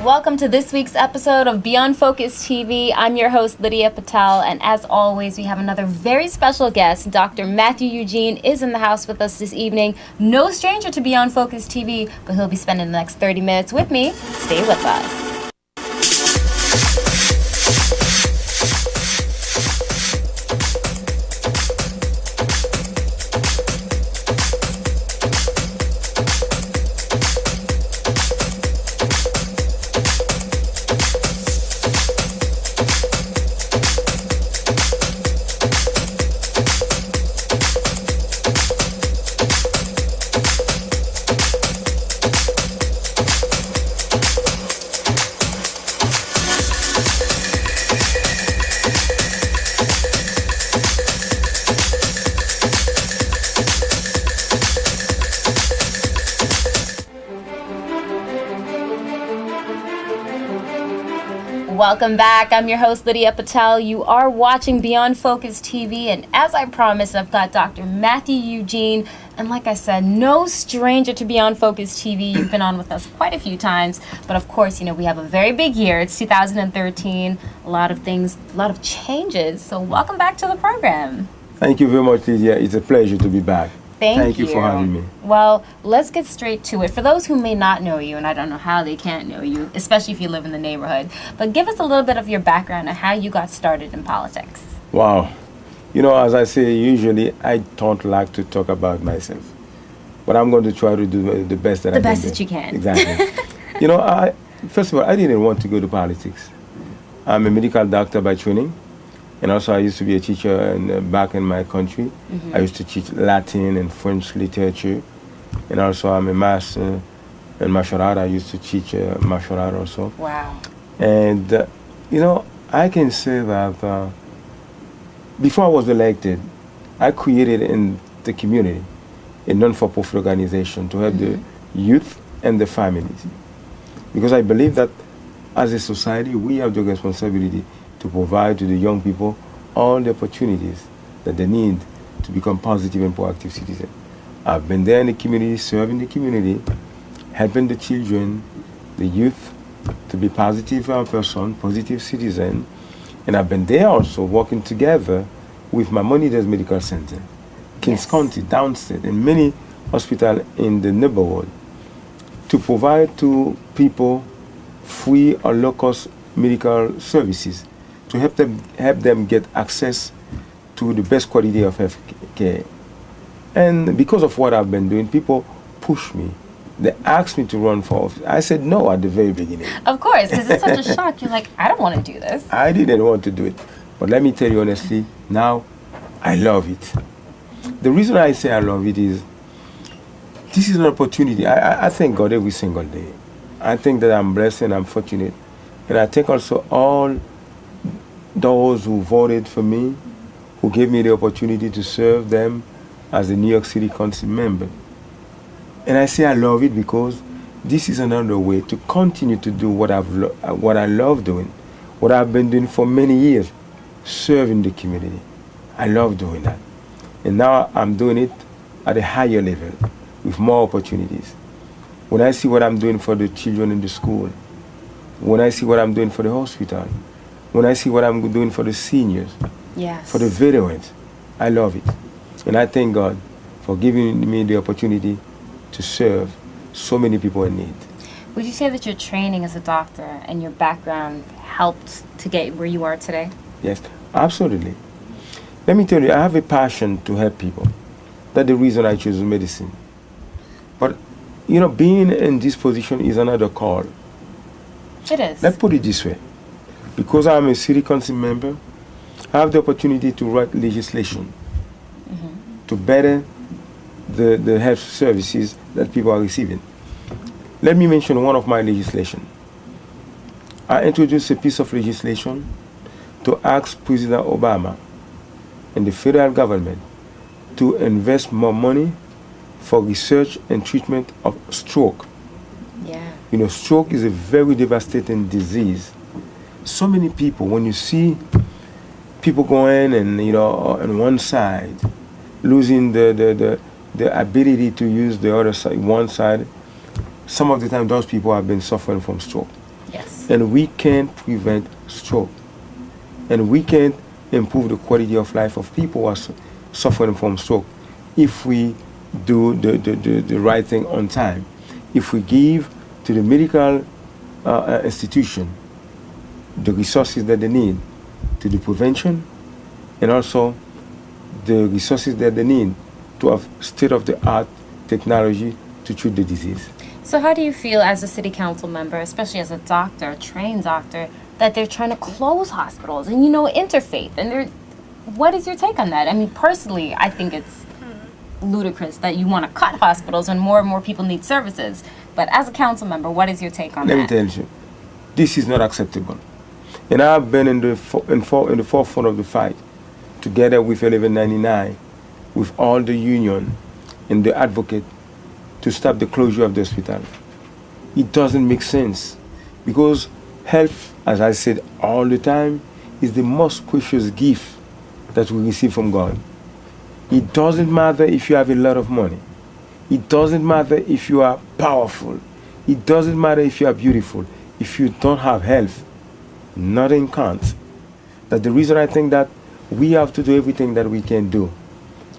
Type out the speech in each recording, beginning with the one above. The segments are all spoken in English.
Welcome to this week's episode of Beyond Focus TV. I'm your host, Lydia Patel, and as always, we have another very special guest. Dr. Mathieu Eugene is in the house with us this evening. No stranger to Beyond Focus TV, but he'll be spending the next 30 minutes with me. Stay with us. Welcome back. I'm your host, Lydia Patel. You are watching Beyond Focus TV, and as I promised, I've got Dr. Mathieu Eugene, and like I said, no stranger to Beyond Focus TV. You've been on with us quite a few times, but of course, you know, we have a very big year. It's 2013, a lot of things, a lot of changes, so welcome back to the program. Thank you very much, Lydia. It's a pleasure to be back. Thank you for having me. Well, let's get straight to it. For those who may not know you, and I don't know how they can't know you, especially if you live in the neighborhood, but give us a little bit of your background and how you got started in politics. Wow. You know, as I say, usually I don't like to talk about myself, but I'm going to try to do the best that I can do. The best that you can. Exactly. You know, first of all, I didn't want to go to politics. I'm a medical doctor by training. And also I used to be a teacher back in my country. I used to teach Latin and French literature. And also I'm a master in martial art. I used to teach martial art also. Wow. And, you know, I can say that before I was elected, I created in the community a non-for-profit organization to help the youth and the families. Because I believe that as a society, we have the responsibility to provide to the young people all the opportunities that they need to become positive and proactive citizens. I've been there in the community, serving the community, helping the children, the youth to be positive person, positive citizen. And I've been there also working together with Maimonides Medical Center, Kings County, downstate, and many hospitals in the neighborhood to provide to people free or low-cost medical services to help them get access to the best quality of health care. And because of what I've been doing, people push me. They asked me to run for office. I said no at the very beginning. Of course, because it's such a shock. You're like, I don't want to do this. I didn't want to do it. But let me tell you honestly, now I love it. The reason I say I love it is this is an opportunity. I thank God every single day. I think that I'm blessed and I'm fortunate. And I thank also all those who voted for me, who gave me the opportunity to serve them as a New York City Council member. And I say I love it because this is another way to continue to do what I love doing, what I've been doing for many years, serving the community. I love doing that. And now I'm doing it at a higher level with more opportunities. When I see what I'm doing for the children in the school, when I see what I'm doing for the hospital, when I see what I'm doing for the seniors, for the veterans, I love it. And I thank God for giving me the opportunity to serve so many people in need. Would you say that your training as a doctor and your background helped to get where you are today? Yes, absolutely. Let me tell you, I have a passion to help people. That's the reason I choose medicine. But, you know, being in this position is another call. It is. Let's put it this way. Because I'm a city council member, I have the opportunity to write legislation to better the health services that people are receiving. Let me mention one of my legislation. I introduced a piece of legislation to ask President Obama and the federal government to invest more money for research and treatment of stroke. Yeah. You know, stroke is a very devastating disease. So many people, when you see people going and, you know, on one side, losing the ability to use the other side, one side, some of the time those people have been suffering from stroke. Yes. And we can prevent stroke. And we can improve the quality of life of people who are suffering from stroke if we do the right thing on time. If we give to the medical institution the resources that they need to do prevention, and also the resources that they need to have state-of-the-art technology to treat the disease. So how do you feel as a city council member, especially as a doctor, a trained doctor, that they're trying to close hospitals and, you know, interfaith? And what is your take on that? I mean, personally, I think it's ludicrous that you want to cut hospitals when more and more people need services. But as a council member, what is your take on that? Let me tell you, this is not acceptable. And I've been in the forefront of the fight, together with 1199, with all the union and the advocate, to stop the closure of the hospital. It doesn't make sense, because health, as I said all the time, is the most precious gift that we receive from God. It doesn't matter if you have a lot of money. It doesn't matter if you are powerful. It doesn't matter if you are beautiful. If you don't have health, nothing counts. That's the reason I think that we have to do everything that we can do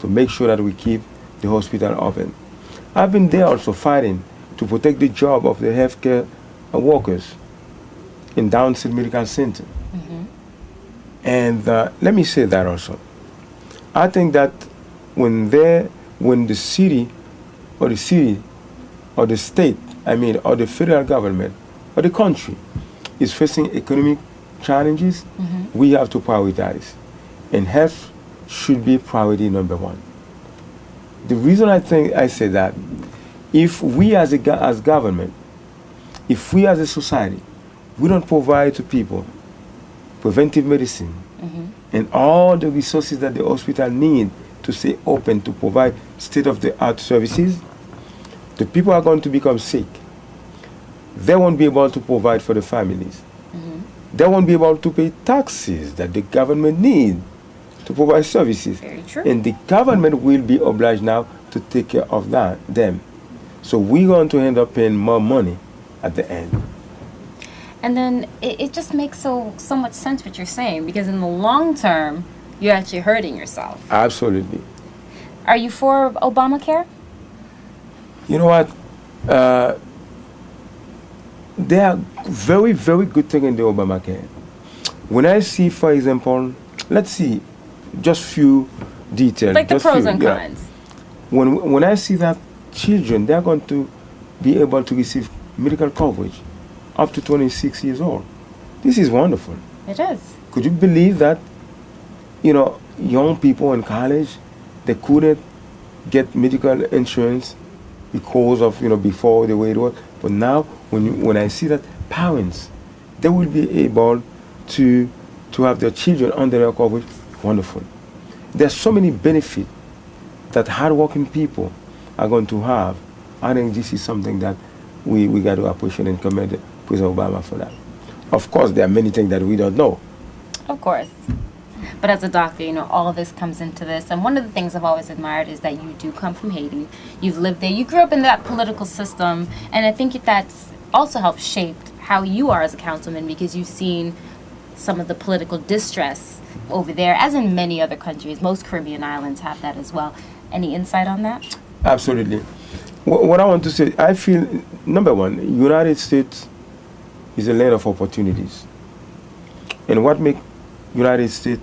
to make sure that we keep the hospital open. I've been there also fighting to protect the job of the healthcare workers in Downstate Medical Center. Mm-hmm. And let me say that also. I think that when the city or the state, or the federal government or the country is facing economic challenges, mm-hmm. we have to prioritize. And health should be priority number one. The reason I say that, if we as government, if we as a society, we don't provide to people preventive medicine, mm-hmm. and all the resources that the hospital need to stay open to provide state-of-the-art services, the people are going to become sick. They won't be able to provide for the families. Mm-hmm. They won't be able to pay taxes that the government needs to provide services. Very true. And the government will be obliged now to take care of them. So we're going to end up paying more money at the end. And then it just makes so much sense what you're saying, because in the long term, you're actually hurting yourself. Absolutely. Are you for Obamacare? You know what? There are very, very good things in the Obamacare. When I see, for example, let's see, just few details. Like the just pros few, and cons. When I see that children, they're going to be able to receive medical coverage up to 26 years old. This is wonderful. It is. Could you believe that, young people in college, they couldn't get medical insurance because of, before the way it was. But now, when I see that parents, they will be able to have their children under their coverage, wonderful. There's so many benefits that hardworking people are going to have. I think this is something that we got to appreciate and commend President Obama for that. Of course, there are many things that we don't know. Of course. But as a doctor, all of this comes into this. And one of the things I've always admired is that you do come from Haiti. You've lived there. You grew up in that political system. And I think that's also helped shape how you are as a councilman, because you've seen some of the political distress over there, as in many other countries. Most Caribbean islands have that as well. Any insight on that? Absolutely. What I want to say, I feel, number one, United States is a land of opportunities. And what makes United States,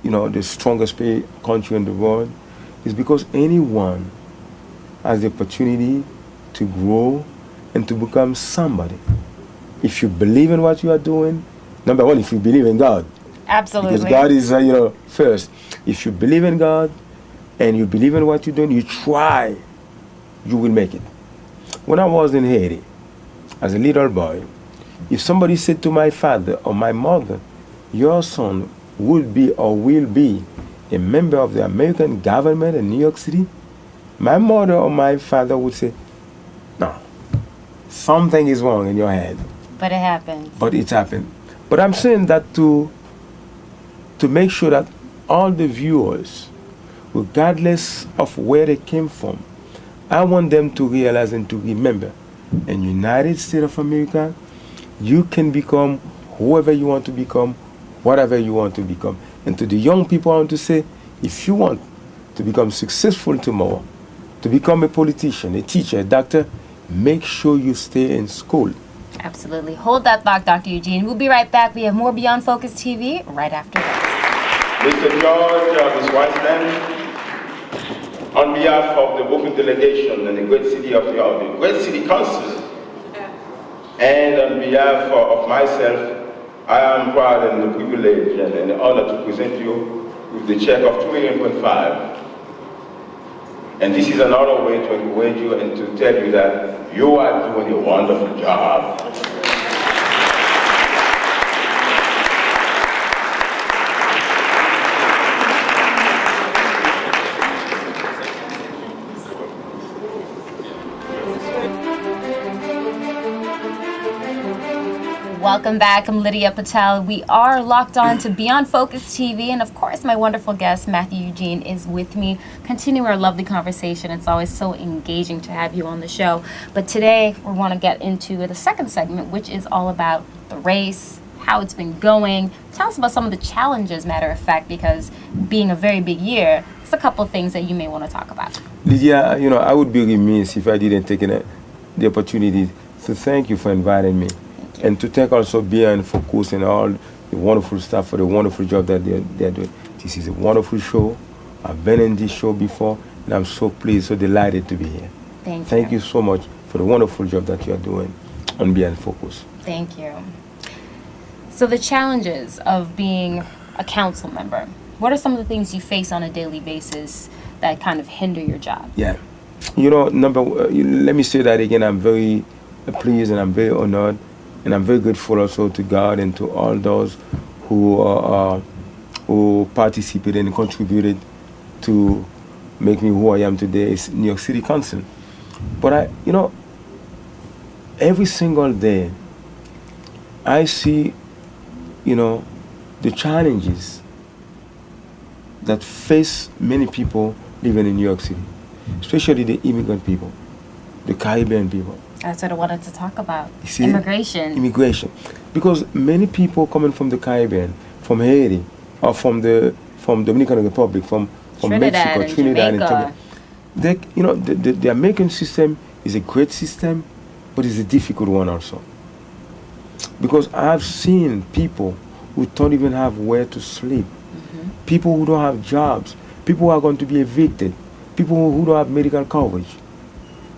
the strongest country in the world, is because anyone has the opportunity to grow and to become somebody. If you believe in what you are doing, number one, if you believe in God. Absolutely. Because God is, first. If you believe in God and you believe in what you're doing, you try, you will make it. When I was in Haiti, as a little boy, if somebody said to my father or my mother, your son would be or will be a member of the American government in New York City, my mother or my father would say, no, something is wrong in your head. But it happened. But it's happened. But I'm saying that to make sure that all the viewers, regardless of where they came from, I want them to realize and to remember, in United States of America, you can become whoever you want to become, whatever you want to become. And to the young people, I want to say, if you want to become successful tomorrow, to become a politician, a teacher, a doctor, make sure you stay in school. Absolutely. Hold that thought, Dr. Eugene. We'll be right back. We have more Beyond Focus TV right after this. Mr. George, Ms. Weisland, on behalf of the Brooklyn delegation and the great city of the great city council, and on behalf of myself, I am proud and the privilege and the honor to present you with the check of $2.5 million. And this is another way to encourage you and to tell you that you are doing a wonderful job. Welcome back. I'm Lydia Patel. We are locked on to Beyond Focus TV, and of course, my wonderful guest, Mathieu Eugene, is with me, continuing our lovely conversation. It's always so engaging to have you on the show. But today, we want to get into the second segment, which is all about the race, how it's been going. Tell us about some of the challenges, matter of fact, because being a very big year, it's a couple of things that you may want to talk about. Lydia, I would be remiss if I didn't take the opportunity to thank you for inviting me. And to thank also Beyond Focus and all the wonderful staff for the wonderful job that they're doing. This is a wonderful show. I've been in this show before, and I'm so pleased, so delighted to be here. Thank you so much for the wonderful job that you are doing on Beyond Focus. Thank you. So the challenges of being a council member, what are some of the things you face on a daily basis that kind of hinder your job? Yeah. Let me say that again, I'm very pleased and I'm very honored. And I'm very grateful also to God and to all those who participated and contributed to make me who I am today. It's New York City Council. But every single day, I see, the challenges that face many people living in New York City, especially the immigrant people, the Caribbean people. That's what I wanted to talk about. See, immigration. Because many people coming from the Caribbean, from Haiti, or from Dominican Republic, from Mexico, Trinidad, and Tobago. The American system is a great system, but it's a difficult one also. Because I've seen people who don't even have where to sleep, people who don't have jobs, people who are going to be evicted, people who don't have medical coverage.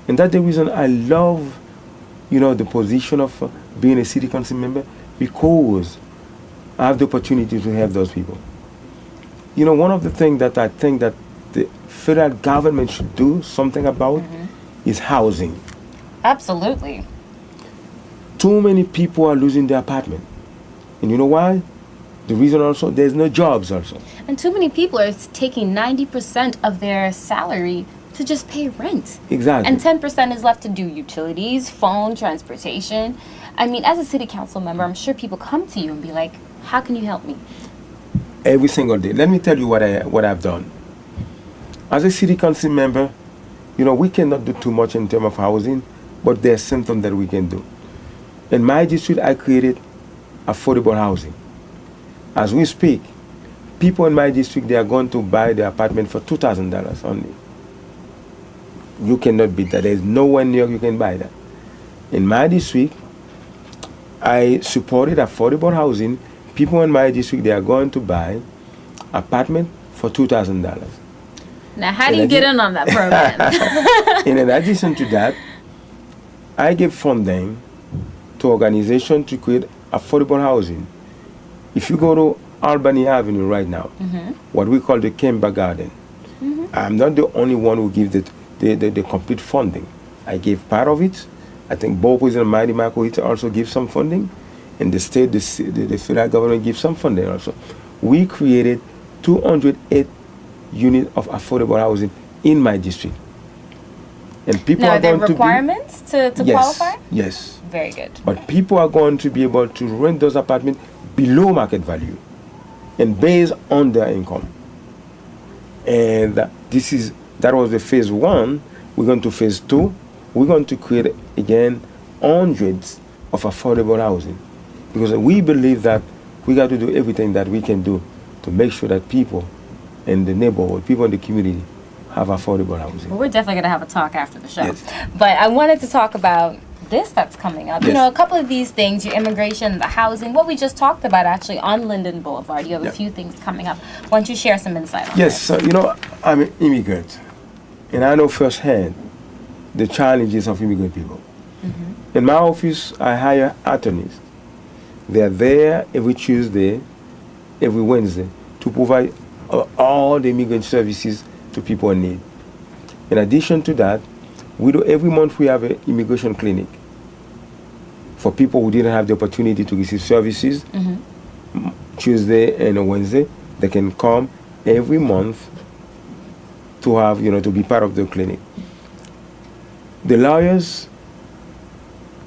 And that's the reason I love, the position of being a city council member, because I have the opportunity to help those people. One of the things that I think that the federal government should do something about is housing. Absolutely. Too many people are losing their apartment. And you know why? The reason also, there's no jobs also. And too many people are taking 90% of their salary to just pay rent. Exactly. And 10% is left to do utilities, phone, transportation. I mean, as a city council member, I'm sure people come to you and be like, how can you help me? Every single day. Let me tell you what I've done. As a city council member, we cannot do too much in terms of housing, but there's something that we can do. In my district, I created affordable housing. As we speak, people in my district, they are going to buy the apartment for $2,000 only. You cannot beat that. There's nowhere in New York you can buy that. In my district, I supported affordable housing. People in my district, they are going to buy apartment for $2,000. Now, how do you get in on that program? And in addition to that, I give funding to organizations to create affordable housing. If you go to Albany Avenue right now, what we call the Kemba Garden, I'm not the only one who gives the complete funding. I gave part of it. I think both President Mighty Michael also gives some funding, and the state, the federal government gives some funding also. We created 208 units of affordable housing in my district. And people now, are going there requirements to yes, qualify? Yes. Very good. But people are going to be able to rent those apartments below market value and based on their income. And that was the phase 1. We're going to phase 2. We're going to create again hundreds of affordable housing, because we believe that we got to do everything that we can do to make sure that people in the neighborhood, people in the community, have affordable housing. Well, we're definitely going to have a talk after the show. Yes. But I wanted to talk about this that's coming up. Yes. You know, a couple of these things, your immigration, the housing, what we just talked about actually on Linden Boulevard. You have a few things coming up. Why don't you share some insight on Yes, this? you know, I'm an immigrant, and I know firsthand the challenges of immigrant people. Mm-hmm. In my office, I hire attorneys. They are there every Tuesday, every Wednesday, to provide all the immigrant services to people in need. In addition to that, every month we have an immigration clinic for people who didn't have the opportunity to receive services. Mm-hmm. Tuesday and Wednesday, they can come every month to have, to be part of the clinic. The lawyers,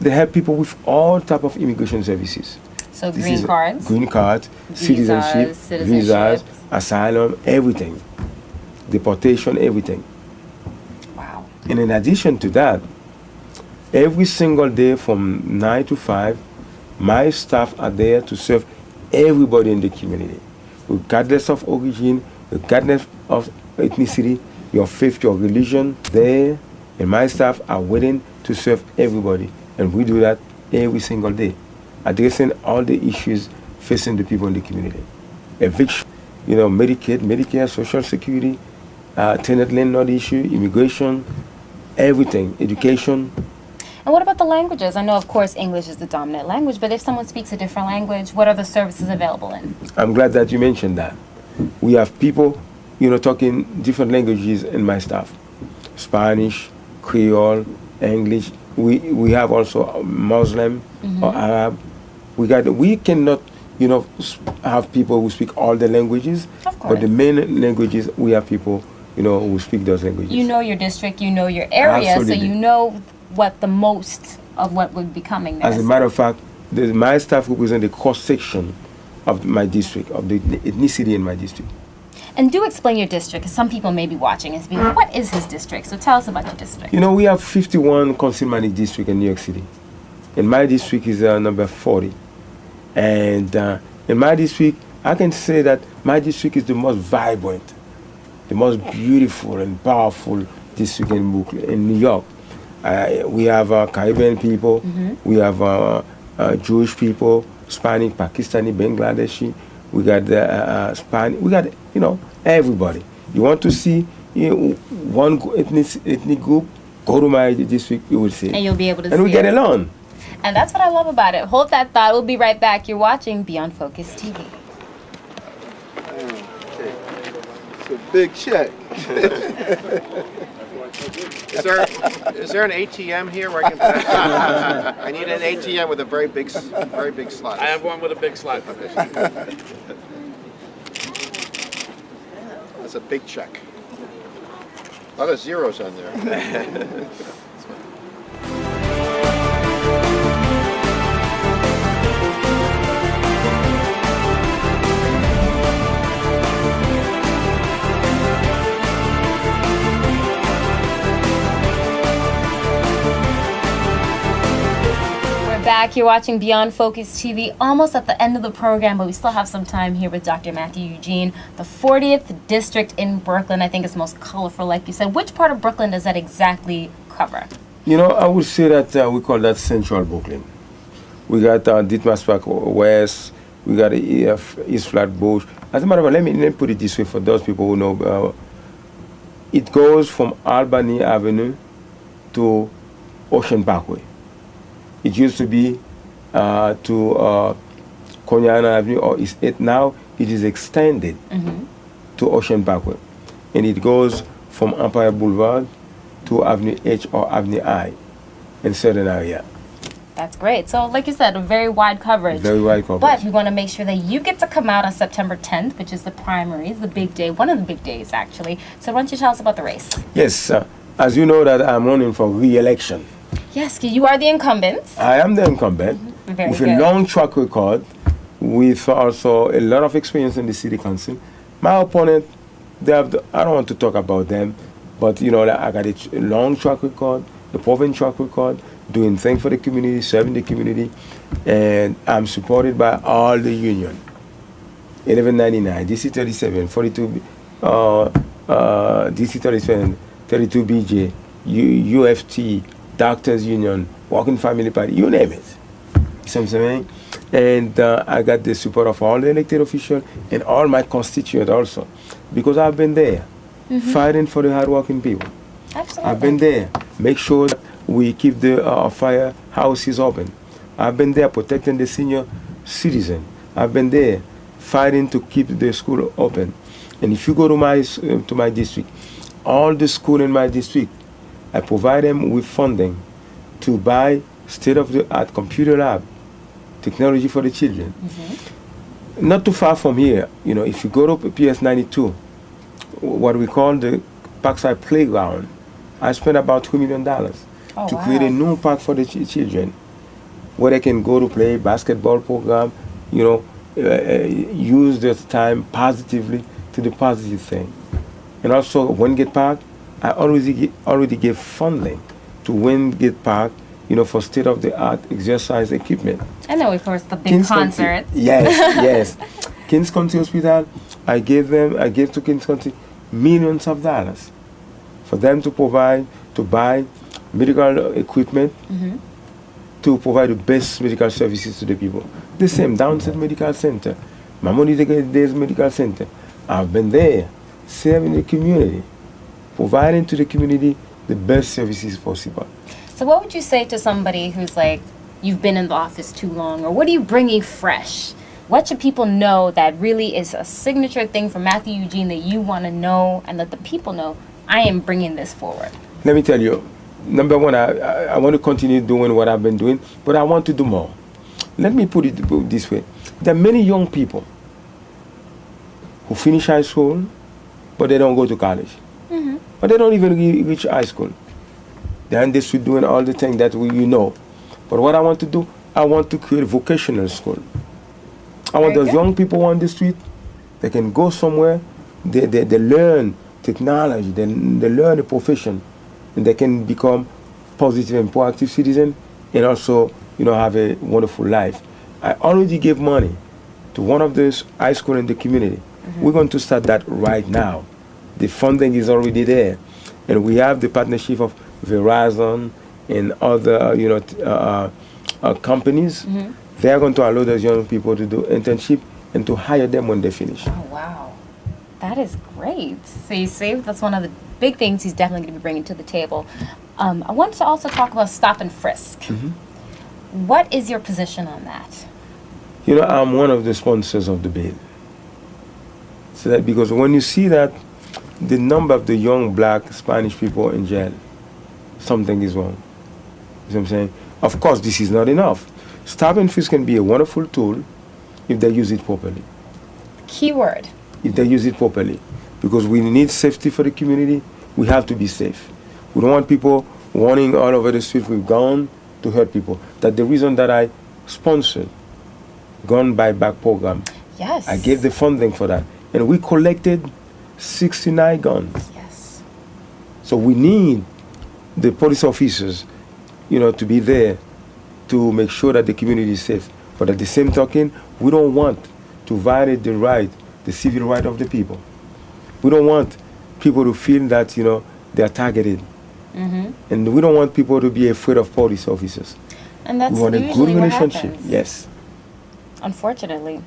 they help people with all type of immigration services. So green cards, citizenship, visas, asylum, everything, deportation, everything. Wow. And in addition to that, every single day from 9 to 5, my staff are there to serve everybody in the community, regardless of origin, regardless of ethnicity, your faith, your religion. There, and my staff are willing to serve everybody, and we do that every single day, addressing all the issues facing the people in the community. Eviction, Medicaid, Medicare, Social Security, tenant landlord issue, immigration, everything, education. And what about the languages? I know, of course, English is the dominant language, but if someone speaks a different language, what are the services available in? I'm glad that you mentioned that. We have people, talking different languages in my staff. Spanish, Creole, English. We have also Muslim or Arab. We cannot, have people who speak all the languages. Of course. But the main languages, we have people, who speak those languages. You know your district, you know your area, Absolutely. so you know what the most of what would be coming there. As a matter of fact, my staff represent the cross-section of my district, of the ethnicity in my district. And do explain your district, because some people may be watching and being, what is his district? So tell us about your district. We have 51 council-managed districts in New York City. And my district is number 40. And in my district, I can say that my district is the most vibrant, the most beautiful and powerful district in New York. We have Caribbean people, we have Jewish people, Hispanic, Pakistani, Bangladeshi. We got Spanish. We got everybody. You want to see one ethnic group? Go to my district. You will see. And you'll be able to see. And we get along. And that's what I love about it. Hold that thought. We'll be right back. You're watching Beyond Focus TV. It's a big check. Is there an ATM here where I can? I need an ATM with a very big slot. I have one with a big slot. That's a big check. A lot of zeros on there. Back, you're watching Beyond Focus TV, almost at the end of the program, but we still have some time here with Dr. Mathieu Eugene. The 40th district in Brooklyn, I think, is most colorful, like you said. Which part of Brooklyn does that exactly cover? I would say that we call that Central Brooklyn. We got Ditmas Park West, we got East Flatbush. As a matter of fact, let me put it this way for those people who know. It goes from Albany Avenue to Ocean Parkway. It used to be to Konyana Avenue or East 8. Now it is extended to Ocean Parkway. And it goes from Empire Boulevard to Avenue H or Avenue I in certain area. That's great. So, like you said, a very wide coverage. Very wide coverage. But we want to make sure that you get to come out on September 10th, which is the primaries, the big day, one of the big days, actually. So why don't you tell us about the race? Yes, as you know that I'm running for re-election. Yes, you are the incumbent. I am the incumbent Very with good. a long track record, with also a lot of experience in the city council. My opponent, I don't want to talk about them, but you know, I got a long track record, the proven track record, doing things for the community, serving the community, and I'm supported by all the union. 1199, DC 37, 42, DC 37, 32 BJ, UFT, Doctors Union, Working Family Party, you name it. You see what I'm saying? And I got the support of all the elected officials and all my constituents also, because I've been there, fighting for the hardworking people. Absolutely. I've been there, make sure that we keep the firehouses open. I've been there protecting the senior citizen. I've been there fighting to keep the school open. And if you go to my district, all the school in my district, I provide them with funding to buy state-of-the-art computer lab, technology for the children. Not too far from here, you know, if you go to PS 92, what we call the Parkside Playground, I spent about $2 million to create a new park for the children, where they can go to play basketball program, you know, use their time positively to the positive thing. And also, Wingate Park, I already gave funding to Wingate Park, you know, for state-of-the-art exercise equipment. I know, of course, the big concerts. Yes. Kings County Hospital, I gave to Kings County millions of dollars for them to buy medical equipment, to provide the best medical services to the people. The same, Downstate Medical Center, Mamoni Days Medical Center. I've been there, serving the community, providing to the community the best services possible. So what would you say to somebody who's like, you've been in the office too long, or what are you bringing fresh? What should people know that really is a signature thing for Mathieu Eugene that you want to know and let the people know, I am bringing this forward? Let me tell you, number one, I want to continue doing what I've been doing, but I want to do more. Let me put it this way. There are many young people who finish high school, but they don't go to college. But they don't even reach high school. They're in the street doing all the things that you know. But what I want to do, I want to create a vocational school. I want those young people on the street, they can go somewhere, they learn technology, they learn a profession, and they can become positive and proactive citizens, and also, you know, have a wonderful life. I already gave money to one of those high schools in the community. We're going to start that right now. The funding is already there, and we have the partnership of Verizon and other, you know, companies. They are going to allow those young people to do internship and to hire them when they finish. Oh, wow. That is great. So you saved, that's one of the big things he's definitely going to be bringing to the table. I wanted to also talk about stop and frisk. What is your position on that? You know, I'm one of the sponsors of the bill. So that because when you see that the number of the young black Spanish people in jail, something is wrong. You see what I'm saying? Of course, this is not enough. Stop and frisk can be a wonderful tool if they use it properly. Keyword. If they use it properly. Because we need safety for the community, we have to be safe. We don't want people running all over the street with guns to hurt people. That's the reason that I sponsored gun buyback program. Yes. I gave the funding for that. And we collected 69 guns. Yes. So we need the police officers, you know, to be there to make sure that the community is safe. But at the same token, we don't want to violate the civil right of the people. We don't want people to feel that, you know, they are targeted. And we don't want people to be afraid of police officers. And that's we want a usually good what relationship. happens. Yes. Unfortunately.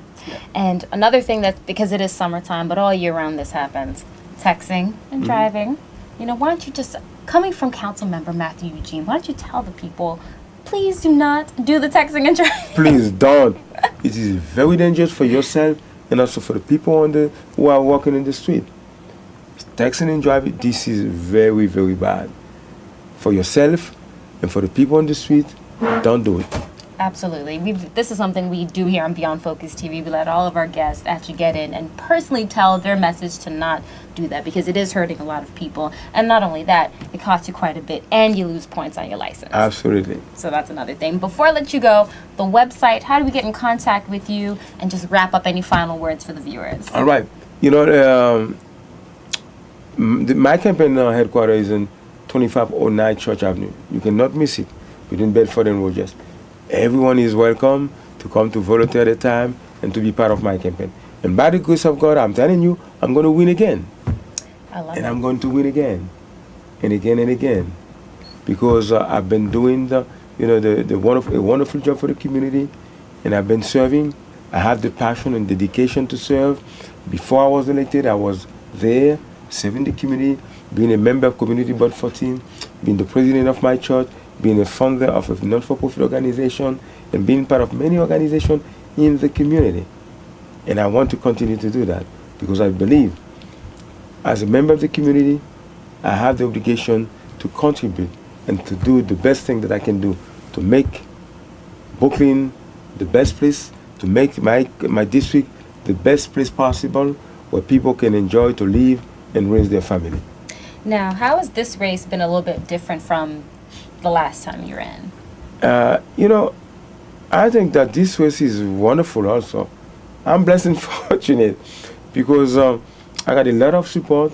And another thing that, because it is summertime, but all year round this happens, texting and driving. You know, why don't you just, coming from Council Member Mathieu Eugene, why don't you tell the people, please do not do the texting and driving? Please don't. It is very dangerous for yourself and also for the people who are walking in the street. texting and driving, this is very, very bad. For yourself and for the people on the street, don't do it. Absolutely. This is something we do here on Beyond Focus TV. We let all of our guests actually get in and personally tell their message to not do that, because it is hurting a lot of people. And not only that, it costs you quite a bit and you lose points on your license. Absolutely. So that's another thing. Before I let you go, the website, how do we get in contact with you, and just wrap up any final words for the viewers? All right. You know, my campaign headquarters is in 2509 Church Avenue. You cannot miss it, between Bedford and Rogers. Everyone is welcome to come to volunteer at a time and to be part of my campaign. And by the grace of God, I'm telling you, I'm going to win again. I love and it. I'm going to win again and again and again, because I've been doing the wonderful job for the community, and I've been serving. I have the passion and dedication to serve. Before I was elected, I was there serving the community, being a member of Community Board 14, being the president of my church, being a founder of a non-for-profit organization, and being part of many organizations in the community. And I want to continue to do that, because I believe, as a member of the community, I have the obligation to contribute and to do the best thing that I can do to make Brooklyn the best place, to make my district the best place possible, where people can enjoy to live and raise their family. Now, how has this race been a little bit different from the last time you ran? You know, I think that this race is wonderful also. I'm blessed and fortunate, because I got a lot of support,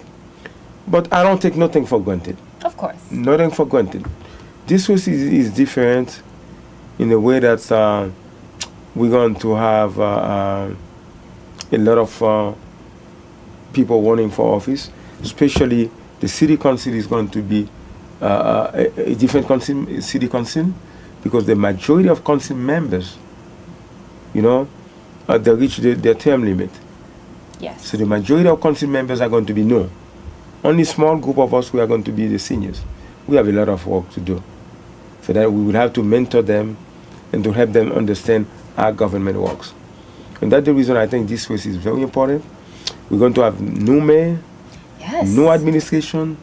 but I don't take nothing for granted. Of course. Nothing for granted. This race is different in a way that we're going to have a lot of people running for office, especially the city council is going to be a different city council, because the majority of council members, you know, they reach their term limit. Yes. So the majority of council members are going to be new. Only a small group of us, we are going to be the seniors. We have a lot of work to do. So that we will have to mentor them and to help them understand how government works. And that's the reason I think this race is very important. We're going to have new mayor, Yes. new administration.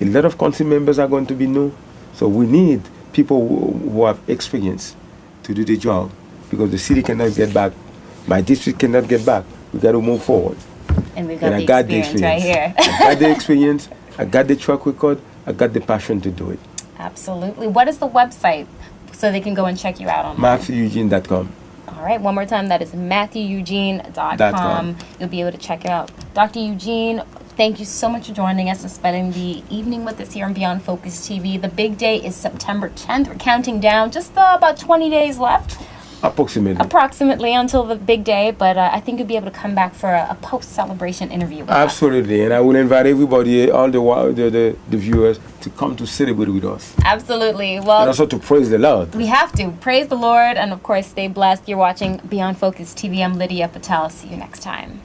A lot of council members are going to be new. So we need people who have experience to do the job, because the city cannot get back. My district cannot get back. We got to move forward. And we've got, And the experience right here. I got the experience. I got the track record. I got the passion to do it. Absolutely. What is the website so they can go and check you out online? MathieuEugene.com. All right, one more time. That is MathieuEugene.com. You'll be able to check it out. Dr. Eugene, thank you so much for joining us and spending the evening with us here on Beyond Focus TV. The big day is September 10th. We're counting down, just about 20 days left. Approximately until the big day, but I think you'll be able to come back for a post-celebration interview with us. Absolutely, and I will invite everybody, all the viewers, to come to celebrate with us. Absolutely. Well, And also to praise the Lord. we have to. Praise the Lord, and of course, stay blessed. You're watching Beyond Focus TV. I'm Lydia Patel. See you next time.